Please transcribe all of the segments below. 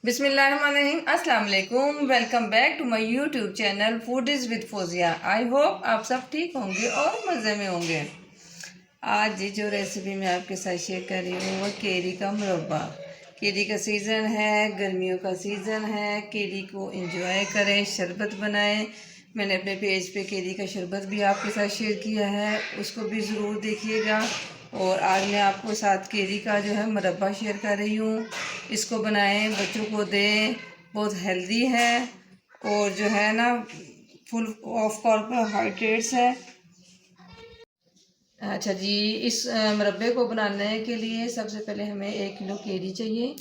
बिस्मिल्लाहिर्रहमानिर्रहीम, अस्सलाम वालेकुम। Welcome back to my YouTube channel food is with Fauzia. I hope आप सब ठीक होंगे और मज़े में होंगे। आज जो रेसिपी मैं आपके साथ शेयर कर रही हूँ वो केरी का मुरब्बा। केरी का सीज़न है, गर्मियों का सीज़न है। केरी को एंजॉय करें, शरबत बनाएं। मैंने अपने पेज पे केरी का शरबत भी आपके साथ शेयर किया है, उसको भी ज़रूर देखिएगा। और आज मैं आपको साथ केरी का जो है मुरब्बा शेयर कर रही हूँ। इसको बनाएं, बच्चों को दें, बहुत हेल्दी है और जो है ना फुल ऑफ कार्बोहाइड्रेट्स है। अच्छा जी, इस मुरब्बे को बनाने के लिए सबसे पहले हमें 1 किलो केरी चाहिए।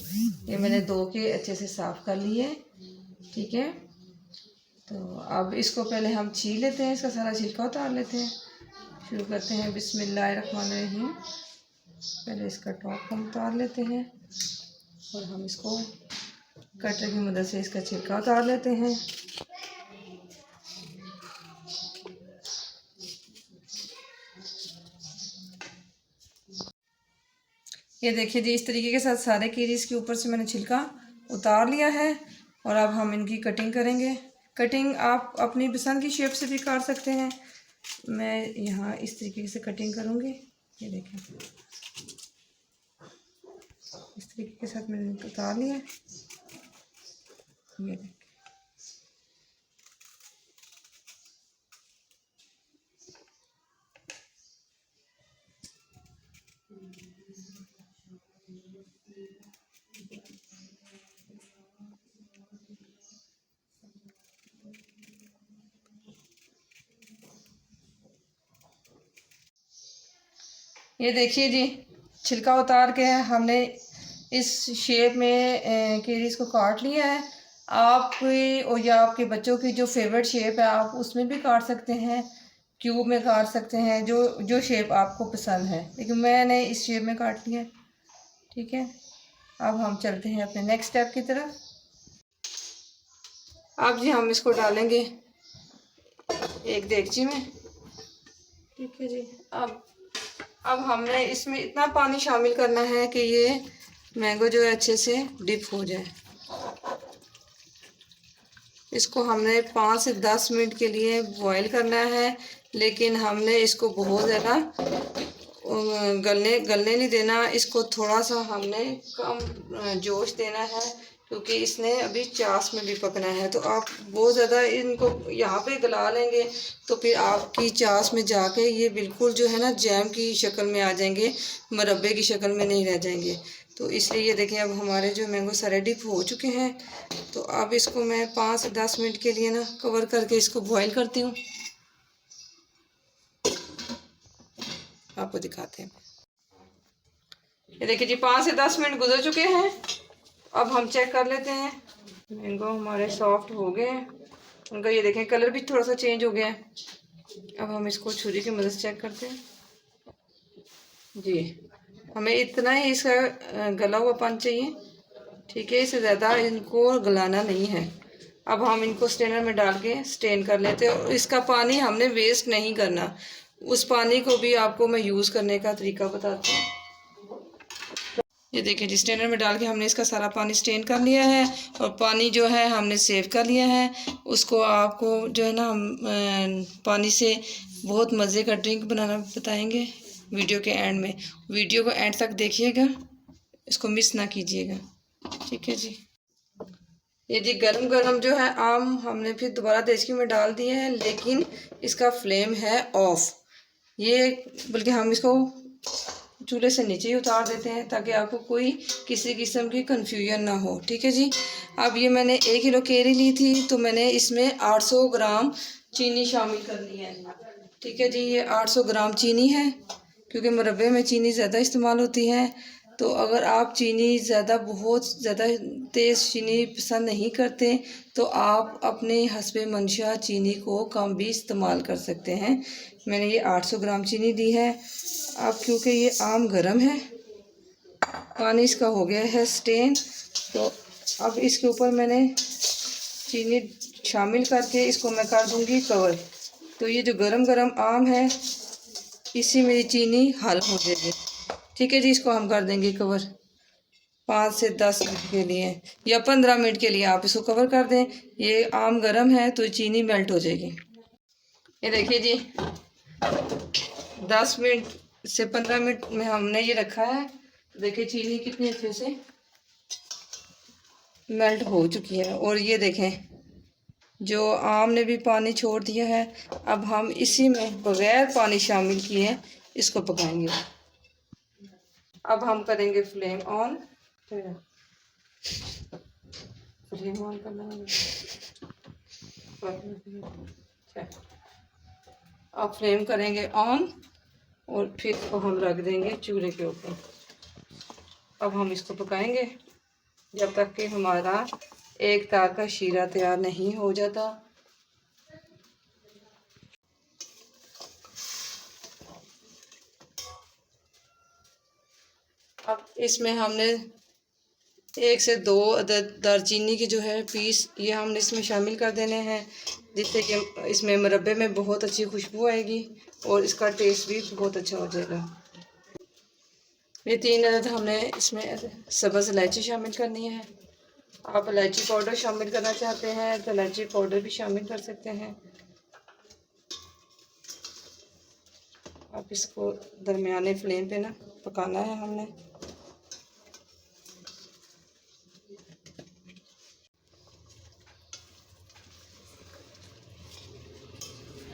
ये मैंने धो के अच्छे से साफ़ कर लिए, ठीक है। तो अब इसको पहले हम छील लेते हैं, इसका सारा छिलका उतार लेते हैं। शुरू करते हैं बिस्मिल्लाहिर्रहमानिर्रहीम। पहले इसका टॉप हम उतार लेते हैं और हम इसको कटर की मदद से इसका छिलका उतार लेते हैं। ये देखिए जी, इस तरीके के साथ सारे कीरीज के ऊपर से मैंने छिलका उतार लिया है और अब हम इनकी कटिंग करेंगे। कटिंग आप अपनी पसंद की शेप से भी काट सकते हैं। मैं यहाँ इस तरीके से कटिंग करूँगी। ये देखें, इस तरीके के साथ मैंने उतार लिया। ये देखें, ये देखिए जी, छिलका उतार के हमने इस शेप में कीरीज को काट लिया है। आपकी और या आपके बच्चों की जो फेवरेट शेप है आप उसमें भी काट सकते हैं, क्यूब में काट सकते हैं, जो जो शेप आपको पसंद है, लेकिन मैंने इस शेप में काट लिया, ठीक है। अब हम चलते हैं अपने नेक्स्ट स्टेप की तरफ। अब जी हम इसको डालेंगे एक देगची में, ठीक है जी। अब हमने इसमें इतना पानी शामिल करना है कि ये मैंगो जो है अच्छे से डिप हो जाए। इसको हमने 5 से 10 मिनट के लिए बॉईल करना है, लेकिन हमने इसको बहुत ज़्यादा गलने नहीं देना। इसको थोड़ा सा हमने कम जोश देना है, क्योंकि इसने अभी चास में भी पकना है। तो आप बहुत ज़्यादा इनको यहाँ पे गला लेंगे तो फिर आपकी चास में जाके ये बिल्कुल जो है ना जैम की शक्ल में आ जाएंगे, मुरब्बे की शक्ल में नहीं रह जाएंगे। तो इसलिए ये देखें, अब हमारे जो मैंगो सारे डिप हो चुके हैं। तो अब इसको मैं 5 से 10 मिनट के लिए ना कवर करके इसको बॉयल करती हूँ, आपको दिखाते हैं। ये देखिए जी, 5 से 10 मिनट गुजर चुके हैं। अब हम चेक कर लेते हैं। मैंगो हमारे सॉफ्ट हो गए हैं, उनका ये देखें कलर भी थोड़ा सा चेंज हो गया है। अब हम इसको छुरी की मदद से चेक करते हैं जी। हमें इतना ही इसका गला हुआ पान चाहिए, ठीक है। इससे ज़्यादा इनको गलाना नहीं है। अब हम इनको स्ट्रेनर में डाल के स्ट्रेन कर लेते हैं और इसका पानी हमने वेस्ट नहीं करना। उस पानी को भी आपको मैं यूज़ करने का तरीका बताती हूँ। ये देखिए जी, स्ट्रेनर में डाल के हमने इसका सारा पानी स्ट्रेन कर लिया है और पानी जो है हमने सेव कर लिया है। उसको आपको जो है ना हम पानी से बहुत मज़े का ड्रिंक बनाना बताएंगे वीडियो के एंड में। वीडियो को एंड तक देखिएगा, इसको मिस ना कीजिएगा, ठीक है जी। ये जी गरम गरम जो है आम हमने फिर दोबारा देचकी में डाल दिए हैं, लेकिन इसका फ्लेम है ऑफ। ये बल्कि हम इसको चूल्हे से नीचे ही उतार देते हैं ताकि आपको कोई किसी किस्म की कन्फ्यूजन ना हो, ठीक है जी। अब ये मैंने 1 किलो केरी ली थी, तो मैंने इसमें 800 ग्राम चीनी शामिल कर ली है, ठीक है जी। ये 800 ग्राम चीनी है, क्योंकि मुरब्बे में चीनी ज़्यादा इस्तेमाल होती है। तो अगर आप चीनी बहुत ज़्यादा तेज़ चीनी पसंद नहीं करते तो आप अपने हस्बे मंशा चीनी को कम भी इस्तेमाल कर सकते हैं। मैंने ये 800 ग्राम चीनी दी है। अब क्योंकि ये आम गर्म है, पानी इसका हो गया है स्टेन, तो अब इसके ऊपर मैंने चीनी शामिल करके इसको मैं कर दूंगी कवर। तो ये जो गरम गरम आम है इसी में चीनी हल हो जाएगी, ठीक है जी। इसको हम कर देंगे कवर। 5 से 10 मिनट के लिए या 15 मिनट के लिए आप इसको कवर कर दें। ये आम गर्म है तो चीनी मेल्ट हो जाएगी। ये देखिए जी 10 मिनट से 15 मिनट में हमने ये रखा है। देखिए चीनी कितनी अच्छे से मेल्ट हो चुकी है। और ये देखें जो आम ने भी पानी छोड़ दिया है। अब हम इसी में बगैर पानी शामिल किए इसको पकाएंगे। अब हम करेंगे फ्लेम ऑन। फ्लेम ऑन करना है। अब फ्लेम करेंगे ऑन और फिर इसको हम रख देंगे चूल्हे के ऊपर। अब हम इसको पकाएंगे जब तक कि हमारा एक तार का शीरा तैयार नहीं हो जाता। अब इसमें हमने 1 से 2 अदद दालचीनी के जो है पीस ये हमने इसमें शामिल कर देने हैं, जिससे कि इसमें मुरब्बे में बहुत अच्छी खुशबू आएगी और इसका टेस्ट भी बहुत अच्छा हो जाएगा। ये 3 अदद हमने इसमें सब्ज़ इलायची शामिल करनी है। आप इलायची पाउडर शामिल करना चाहते हैं तो इलायची पाउडर भी शामिल कर सकते हैं। अब इसको दरमियाने फ्लेम पे ना पकाना है हमने।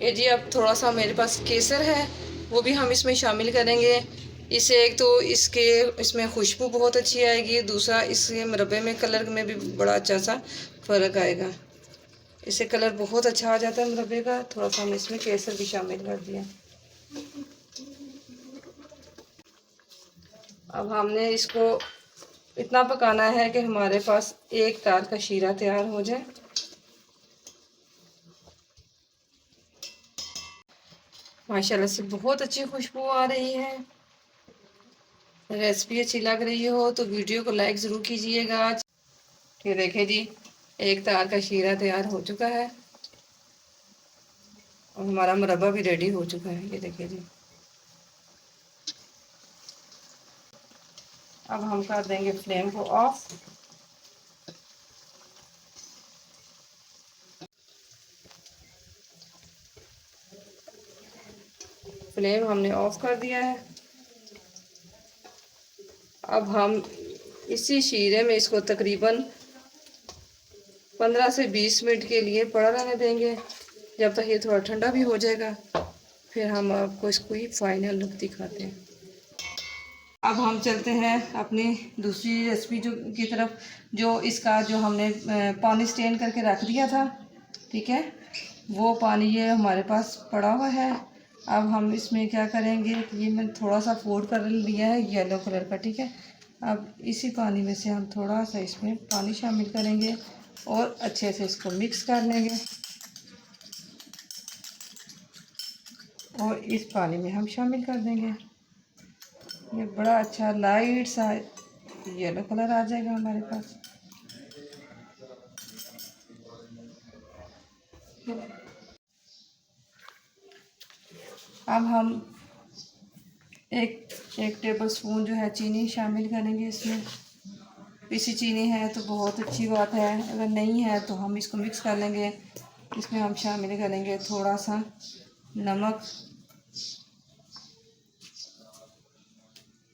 ये जी अब थोड़ा सा मेरे पास केसर है वो भी हम इसमें शामिल करेंगे। इससे एक तो इसमें खुशबू बहुत अच्छी आएगी, दूसरा इसके मुरब्बे में कलर में भी बड़ा अच्छा सा फ़र्क आएगा। इससे कलर बहुत अच्छा आ जाता है मुरब्बे का। थोड़ा सा हमने इसमें केसर भी शामिल कर दिया। अब हमने इसको इतना पकाना है कि हमारे पास एक तार का शीरा तैयार हो जाए। माशाल्लाह से बहुत अच्छी खुशबू आ रही है। रेसिपी अच्छी लग रही हो तो वीडियो को लाइक ज़रूर कीजिएगा। ये देखिए जी एक तार का शीरा तैयार हो चुका है और हमारा मुरब्बा भी रेडी हो चुका है। ये देखिए जी अब हम कर देंगे फ्लेम को ऑफ। फ्लेम हमने ऑफ कर दिया है। अब हम इसी शीरे में इसको तकरीबन 15 से 20 मिनट के लिए पड़ा रहने देंगे, जब तक ये थोड़ा ठंडा भी हो जाएगा। फिर हम आपको इसको ही फाइनल लुक दिखाते हैं। अब हम चलते हैं अपनी दूसरी रेसिपी की तरफ। जो इसका जो हमने पानी स्टेन करके रख दिया था, ठीक है, वो पानी ये हमारे पास पड़ा हुआ है। अब हम इसमें क्या करेंगे कि ये मैंने थोड़ा सा फोल्ड कर लिया है येलो कलर का, ठीक है। अब इसी पानी में से हम थोड़ा सा इसमें पानी शामिल करेंगे और अच्छे से इसको मिक्स कर लेंगे। और इस पानी में हम शामिल कर देंगे। ये बड़ा अच्छा लाइट सा येलो कलर आ जाएगा हमारे पास। अब हम एक टेबल स्पून जो है चीनी शामिल करेंगे इसमें। पीसी चीनी है तो बहुत अच्छी बात है, अगर नहीं है तो हम इसको मिक्स कर लेंगे। इसमें हम शामिल करेंगे थोड़ा सा नमक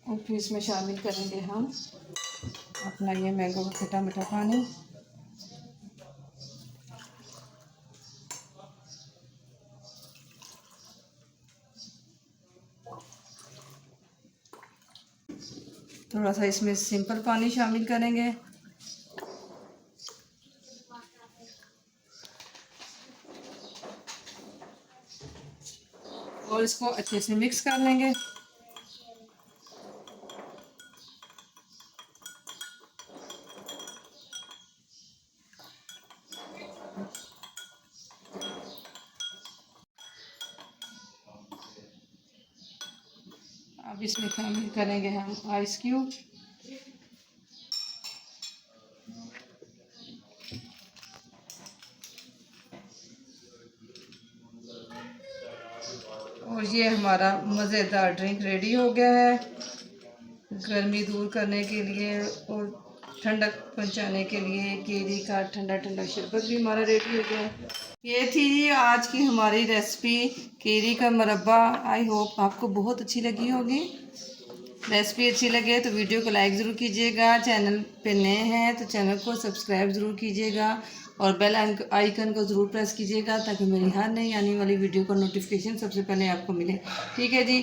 और फिर इसमें शामिल करेंगे हम अपना ये मैंगो का खट्टा मीठा पानी। थोड़ा सा इसमें सिंपल पानी शामिल करेंगे। और इसको अच्छे से मिक्स कर लेंगे। अब इसमें शामिल करेंगे हम आइस क्यूब। और ये हमारा मज़ेदार ड्रिंक रेडी हो गया है। गर्मी दूर करने के लिए और ठंडक पहुंचाने के लिए केरी का ठंडा ठंडा शरबत भी हमारा रेडी हो गया है। ये थी जी आज की हमारी रेसिपी केरी का मुरब्बा। आई होप आपको बहुत अच्छी लगी होगी। रेसिपी अच्छी लगे तो वीडियो को लाइक ज़रूर कीजिएगा। चैनल पे नए हैं तो चैनल को सब्सक्राइब ज़रूर कीजिएगा और बेल आइकन को ज़रूर प्रेस कीजिएगा ताकि मेरी हर नई आने वाली वीडियो का नोटिफिकेशन सबसे पहले आपको मिले। ठीक है जी।